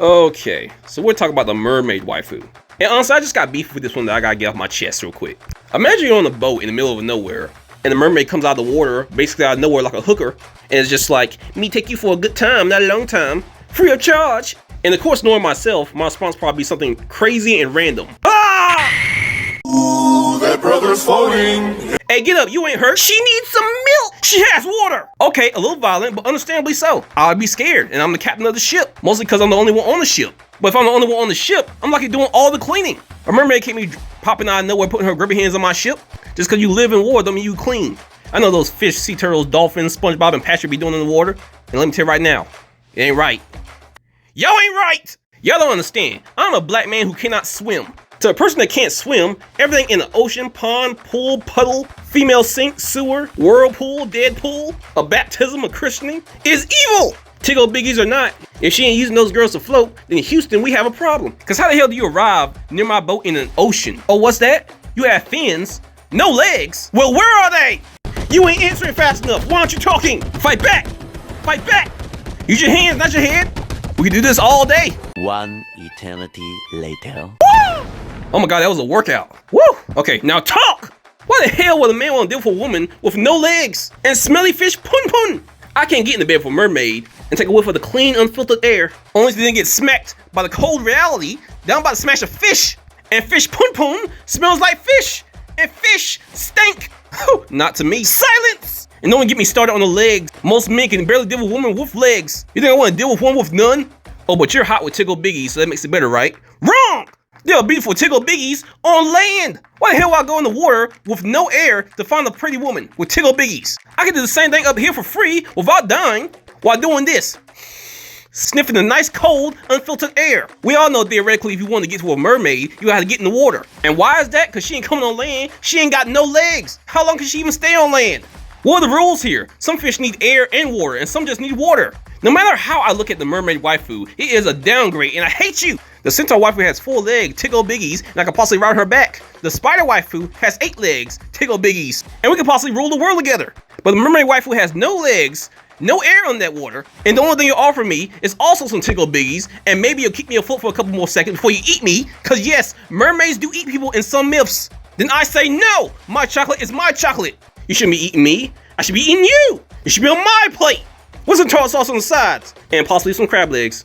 Okay, so we're talking about the Mermaid Waifu. And honestly, I just got beef with this one that I gotta get off my chest real quick. Imagine you're on a boat in the middle of nowhere, and the mermaid comes out of the water, basically out of nowhere like a hooker, and it's just like, me take you for a good time, not a long time, free of charge. And of course, knowing myself, my response probably be something crazy and random. Ah! Ooh, that brother's floating. Hey, get up, you ain't hurt. She needs some milk. She has water. Okay, a little violent, but understandably so. I'd be scared, and I'm the captain of the ship, mostly because I'm the only one on the ship. But if I'm the only one on the ship, I'm likely doing all the cleaning. A mermaid can't be popping out of nowhere, putting her grubby hands on my ship. Just because you live in water don't mean you clean. I know those fish, sea turtles, dolphins, SpongeBob, and Patrick be doing in the water. And let me tell you right now, it ain't right. Y'all ain't right. Y'all don't understand. I'm a black man who cannot swim. To a person that can't swim, everything in the ocean, pond, pool, puddle, female sink, sewer, whirlpool, dead pool, a baptism, a christening, is evil. Tickle biggies or not, if she ain't using those girls to float, then in Houston we have a problem. Cause how the hell do you arrive near my boat in an ocean? Oh, what's that? You have fins, no legs. Well, where are they? You ain't answering fast enough. Why aren't you talking? Fight back! Fight back! Use your hands, not your head. We can do this all day. One eternity later. Woo! Oh my god, that was a workout. Woo! Okay, now talk! Why the hell would a man want to deal with a woman with no legs and smelly fish pun pun? I can't get in the bed with a mermaid and take a whiff of the clean, unfiltered air, only to then get smacked by the cold reality that I'm about to smash a fish. And fish pun pun smells like fish, and fish stink. Not to me. Silence! And don't get me started on the legs. Most men can barely deal with a woman with legs. You think I want to deal with one with none? Oh, but you're hot with tickle biggies, so that makes it better, right? Wrong! There are beautiful tickle biggies on land. Why the hell would I go in the water with no air to find a pretty woman with tickle biggies? I can do the same thing up here for free without dying while doing this. Sniffing the nice, cold, unfiltered air. We all know theoretically if you want to get to a mermaid, you gotta get in the water. And why is that? Because she ain't coming on land. She ain't got no legs. How long can she even stay on land? What are the rules here? Some fish need air and water, and some just need water. No matter how I look at the mermaid waifu, it is a downgrade, and I hate you. The centaur waifu has 4 legs, tickle biggies, and I can possibly ride her back. The spider waifu has 8 legs, tickle biggies, and we can possibly rule the world together. But the mermaid waifu has no legs, no air on that water, and the only thing you offer me is also some tickle biggies, and maybe you'll keep me afloat for a couple more seconds before you eat me, cause yes, mermaids do eat people in some myths. Then I say no, my chocolate is my chocolate. You shouldn't be eating me, I should be eating you. You should be on my plate. With some tartar sauce on the sides, and possibly some crab legs.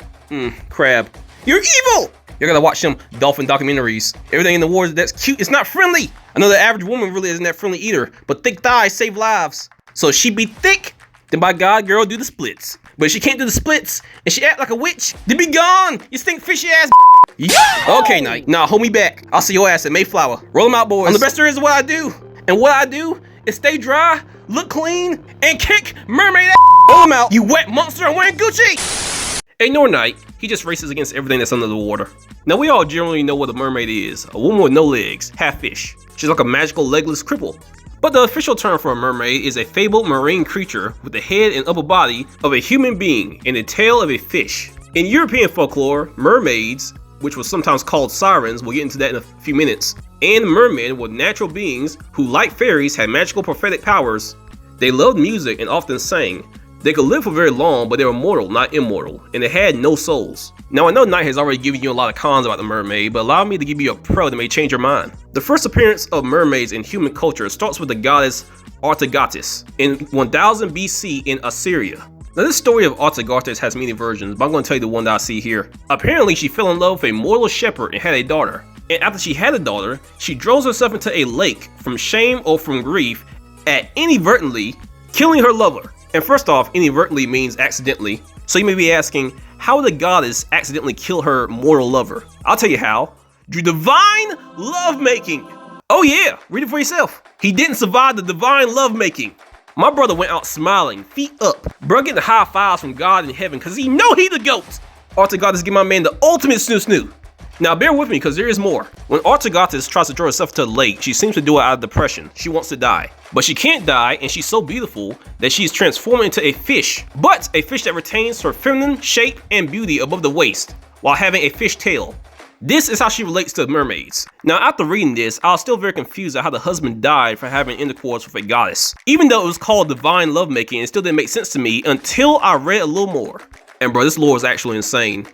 Crab. You're evil! You gotta watch some dolphin documentaries. Everything in the water that's cute is not friendly. I know the average woman really isn't that friendly either, but thick thighs save lives. So if she be thick, then by God, girl, do the splits. But if she can't do the splits, and she act like a witch, then be gone, you stink fishy ass. Yeah. Okay, Knight. Nah, hold me back. I'll see your ass at Mayflower. Roll them out, boys. I'm the best there is at what I do. And what I do is stay dry, look clean, and kick mermaid ass. Roll them out, you wet monster, I'm wearing Gucci. Ignore Knight. He just races against everything that's under the water. Now we all generally know what a mermaid is. A woman with no legs, half fish. She's like a magical legless cripple. But the official term for a mermaid is a fabled marine creature with the head and upper body of a human being and the tail of a fish. In European folklore, mermaids, which was sometimes called sirens, we'll get into that in a few minutes, and mermen were natural beings who, like fairies, had magical prophetic powers. They loved music and often sang. They could live for very long, but they were mortal, not immortal, and they had no souls. Now I know Knight has already given you a lot of cons about the mermaid, but allow me to give you a pro that may change your mind. The first appearance of mermaids in human culture starts with the goddess Artagotis in 1000 BC in Assyria. Now this story of Artagotis has many versions, but I'm going to tell you the one that I see here. Apparently she fell in love with a mortal shepherd and had a daughter. And after she had a daughter, she drove herself into a lake from shame or from grief at inadvertently killing her lover. And first off, inadvertently means accidentally. So you may be asking, how would the goddess accidentally kill her mortal lover? I'll tell you how. Through divine lovemaking. Oh yeah, read it for yourself. He didn't survive the divine lovemaking. My brother went out smiling, feet up. Bro getting high fives from God in heaven because he know he the GOAT. Artagotis give my man the ultimate snoo. Now bear with me because there is more. When Artagotis tries to throw herself to the lake, she seems to do it out of depression. She wants to die. But she can't die, and she's so beautiful that she's transformed into a fish. But a fish that retains her feminine shape and beauty above the waist, while having a fish tail. This is how she relates to mermaids. Now after reading this, I was still very confused at how the husband died for having intercourse with a goddess. Even though it was called divine lovemaking, it still didn't make sense to me until I read a little more. And bro, this lore is actually insane.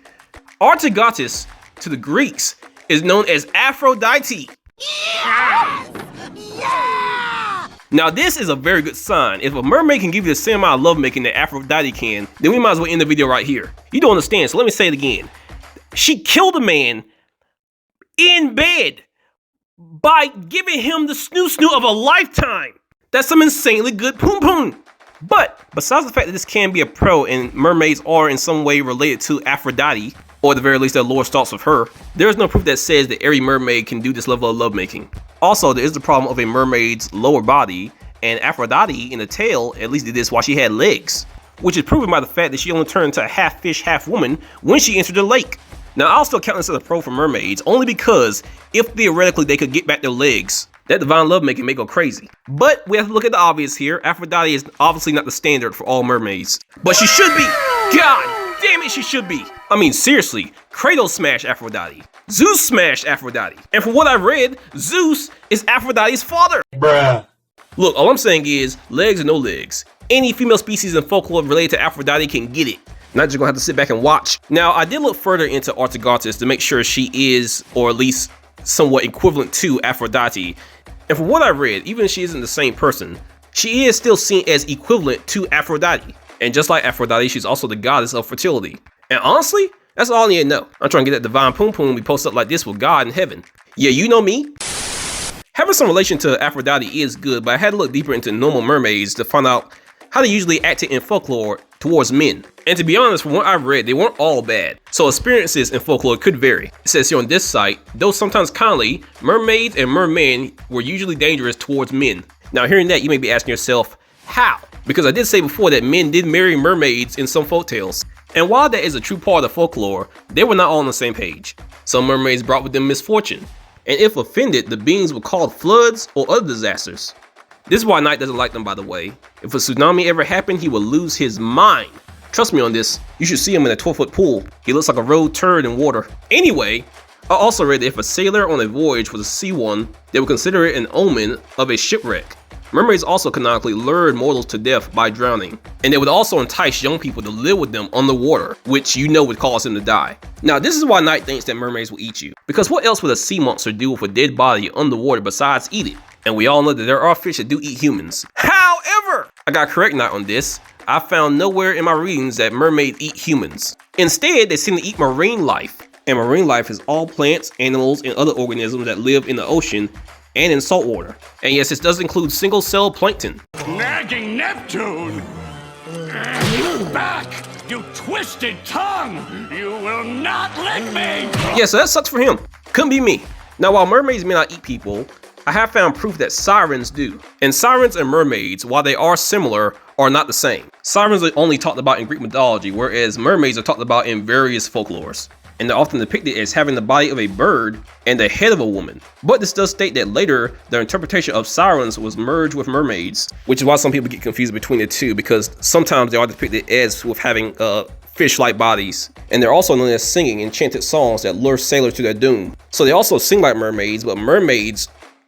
Artigatis, to the Greeks, is known as Aphrodite. Now this is a very good sign. If a mermaid can give you the same amount of lovemaking that Aphrodite can, then we might as well end the video right here. You don't understand, so let me say it again. She killed a man in bed by giving him the snoo of a lifetime. That's some insanely good poom poom. But besides the fact that this can be a pro and mermaids are in some way related to Aphrodite, or at the very least their lore starts with her, there is no proof that says that every mermaid can do this level of lovemaking. Also, there is the problem of a mermaid's lower body, and Aphrodite in the tale at least did this while she had legs, which is proven by the fact that she only turned into a half fish, half woman when she entered the lake. Now I'll still count this as a pro for mermaids, only because if theoretically they could get back their legs, that divine lovemaking may go crazy. But we have to look at the obvious here. Aphrodite is obviously not the standard for all mermaids, but she should be. God damn it, she should be. I mean, seriously, Kratos smashed Aphrodite. Zeus smashed Aphrodite. And from what I read, Zeus is Aphrodite's father. Bruh. Look, all I'm saying is, legs or no legs, any female species in folklore related to Aphrodite can get it. Not just gonna have to sit back and watch. Now, I did look further into Artigatis to make sure she is, or at least somewhat equivalent to Aphrodite. And from what I read, even if she isn't the same person, she is still seen as equivalent to Aphrodite. And just like Aphrodite, she's also the goddess of fertility. And honestly, that's all I need to know. I'm trying to get that divine poom poom we post up like this with God in heaven. Yeah, you know me. Having some relation to Aphrodite is good, but I had to look deeper into normal mermaids to find out how they usually acted in folklore towards men. And to be honest, from what I've read, they weren't all bad. So experiences in folklore could vary. It says here on this site, though sometimes kindly, mermaids and mermen were usually dangerous towards men. Now hearing that, you may be asking yourself, how? Because I did say before that men did marry mermaids in some folktales. And while that is a true part of folklore, they were not all on the same page. Some mermaids brought with them misfortune. And if offended, the beings were called floods or other disasters. This is why Knight doesn't like them, by the way. If a tsunami ever happened, he would lose his mind. Trust me on this, you should see him in a 12-foot pool. He looks like a road turd in water. Anyway, I also read that if a sailor on a voyage was to see one, they would consider it an omen of a shipwreck. Mermaids also canonically lured mortals to death by drowning, and they would also entice young people to live with them underwater, which you know would cause them to die. Now this is why Knight thinks that mermaids will eat you, because what else would a sea monster do with a dead body underwater besides eat it? And we all know that there are fish that do eat humans. However, I got correct Knight on this. I found nowhere in my readings that mermaids eat humans. Instead, they seem to eat marine life, and marine life is all plants, animals, and other organisms that live in the ocean and in salt water. And yes, this does include single-cell plankton. Nagging Neptune! You back, you twisted tongue! You will not lick me! Yeah, so that sucks for him. Couldn't be me. Now, while mermaids may not eat people, I have found proof that sirens do. And sirens and mermaids, while they are similar, are not the same. Sirens are only talked about in Greek mythology, whereas mermaids are talked about in various folklores. And they're often depicted as having the body of a bird and the head of a woman. But this does state that later, their interpretation of sirens was merged with mermaids, which is why some people get confused between the two, because sometimes they are depicted as with having fish-like bodies. And they're also known as singing enchanted songs that lure sailors to their doom. So they also sing like mermaids, but mermaids,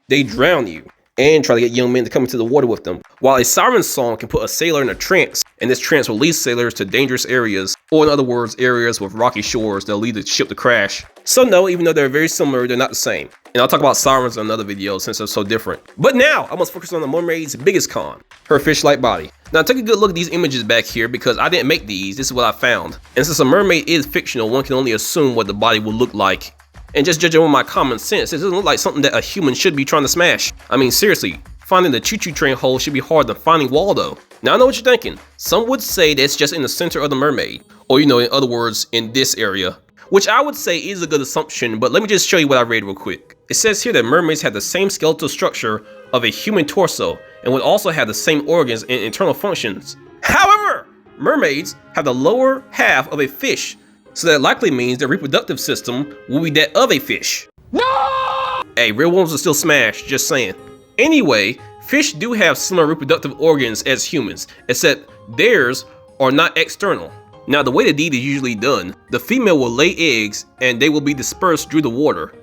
they drown you and try to get young men to come into the water with them. While a siren song can put a sailor in a trance, and this trance will lead sailors to dangerous areas, or in other words, areas with rocky shores that'll lead the ship to crash. So no, even though they're very similar, they're not the same. And I'll talk about sirens in another video since they're so different. But now, I must focus on the mermaid's biggest con, her fish-like body. Now take a good look at these images back here because I didn't make these, this is what I found. And since a mermaid is fictional, one can only assume what the body will look like. And just judging on my common sense, it doesn't look like something that a human should be trying to smash. I mean, seriously, finding the choo-choo train hole should be harder than finding Waldo. Now I know what you're thinking. Some would say that it's just in the center of the mermaid. Or you know, in other words, in this area. Which I would say is a good assumption, but let me just show you what I read real quick. It says here that mermaids have the same skeletal structure of a human torso, and would also have the same organs and internal functions. However, mermaids have the lower half of a fish, so that likely means their reproductive system will be that of a fish. No! Hey, real ones will still smash, just saying. Anyway, fish do have similar reproductive organs as humans, except theirs are not external. Now the way the deed is usually done, the female will lay eggs and they will be dispersed through the water.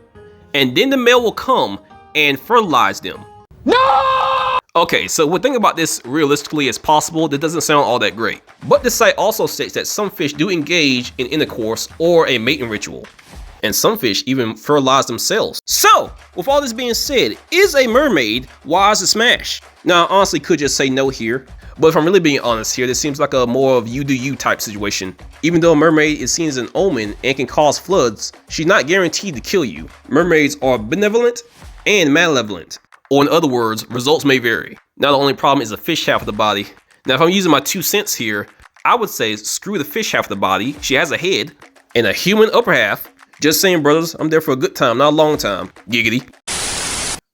And then the male will come and fertilize them. No! Okay, so we're thinking about this realistically as possible. That doesn't sound all that great. But the site also states that some fish do engage in intercourse or a mating ritual. And some fish even fertilize themselves. So, with all this being said, is a mermaid wise to smash? Now, I honestly could just say no here. But if I'm really being honest here, this seems like a more of you do you type situation. Even though a mermaid is seen as an omen and can cause floods, she's not guaranteed to kill you. Mermaids are benevolent and malevolent. Or in other words, results may vary. Now the only problem is the fish half of the body. Now if I'm using my 2 cents here, I would say screw the fish half of the body. She has a head and a human upper half. Just saying, brothers, I'm there for a good time, not a long time. Giggity.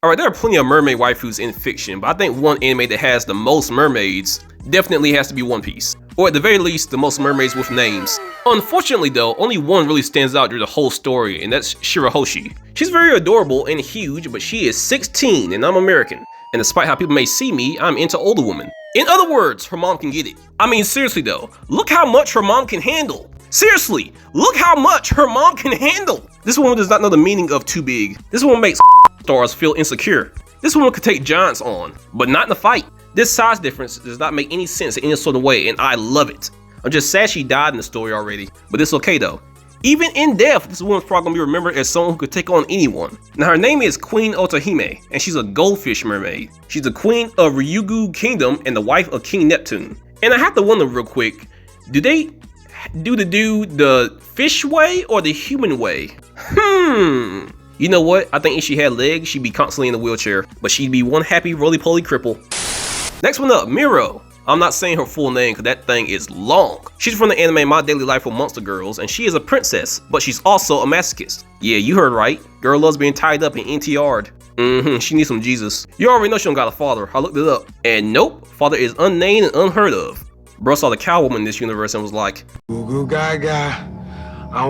Alright, there are plenty of mermaid waifus in fiction, but I think one anime that has the most mermaids definitely has to be One Piece. Or at the very least, the most mermaids with names. Unfortunately though, only one really stands out through the whole story, and that's Shirahoshi. She's very adorable and huge, but she is 16 and I'm American. And despite how people may see me, I'm into older women. In other words, her mom can get it. I mean, seriously though, look how much her mom can handle. Seriously, look how much her mom can handle. This woman does not know the meaning of too big. This woman makes stars feel insecure. This woman could take giants on, but not in a fight. This size difference does not make any sense in any sort of way, and I love it. I'm just sad she died in the story already, but it's okay though. Even in death, this woman's probably gonna be remembered as someone who could take on anyone. Now her name is Queen Otohime, and she's a goldfish mermaid. She's the queen of Ryugu Kingdom and the wife of King Neptune. And I have to wonder real quick, do they do the fish way or the human way? You know what? I think if she had legs, she'd be constantly in a wheelchair, but she'd be one happy roly-poly cripple. Next one up, Miro. I'm not saying her full name because that thing is long. She's from the anime My Daily Life with Monster Girls, and she is a princess, but she's also a masochist. Yeah, you heard right. Girl loves being tied up and NTR'd. She needs some Jesus. You already know she don't got a father. I looked it up. And nope, father is unnamed and unheard of. Bro saw the cow woman in this universe and was like, Goo goo gaga, I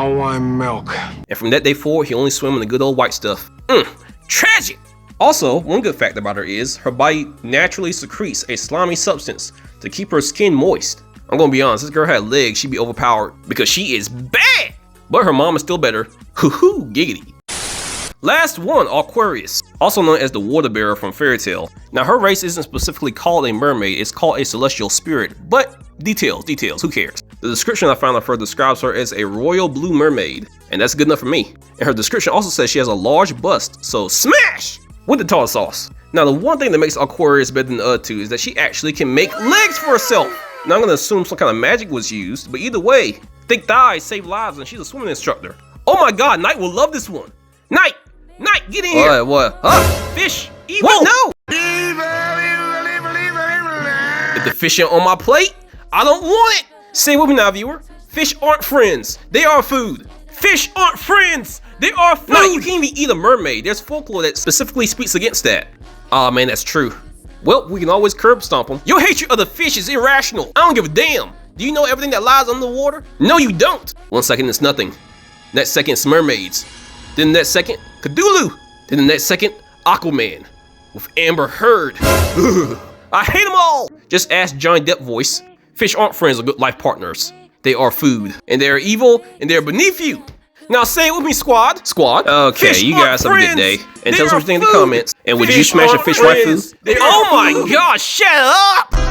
want milk. And from that day forward, he only swam in the good old white stuff. Tragic! Also, one good fact about her is her body naturally secretes a slimy substance to keep her skin moist. I'm gonna be honest, this girl had legs, she'd be overpowered because she is bad! But her mom is still better. Hoo-hoo, giggity. Last one, Aquarius, also known as the water bearer from Fairy Tail. Now her race isn't specifically called a mermaid, it's called a celestial spirit, but details, who cares? The description I found of her describes her as a royal blue mermaid, and that's good enough for me. And her description also says she has a large bust, so smash! With the tartar sauce. Now the one thing that makes Aquarius better than the other two is that she actually can make legs for herself. Now I'm gonna assume some kind of magic was used, but either way, thick thighs save lives and she's a swimming instructor. Oh my god, Knight will love this one. Knight, get in here. What? Huh? Fish, evil, no! If the fish ain't on my plate, I don't want it. Say with me now, viewer. Fish aren't friends, they are food. Fish aren't friends, they are food. No, you can't even eat a mermaid. There's folklore that specifically speaks against that. Aw man, that's true. Well, we can always curb stomp them. Your hatred of the fish is irrational. I don't give a damn. Do you know everything that lies under the water? No, you don't. 1 second, it's nothing. Next second, it's mermaids. Then the next second, Cthulhu. Then the next second, Aquaman. With Amber Heard. Ugh. I hate them all. Just ask Johnny Depp voice. Fish aren't friends or good life partners. They are food. And they are evil, and they are beneath you. Now say it with me, squad. Squad? Okay, fish you guys have a good day. And tell us what you think in the comments. And would you smash a fish waifu? Oh my gosh, shut up!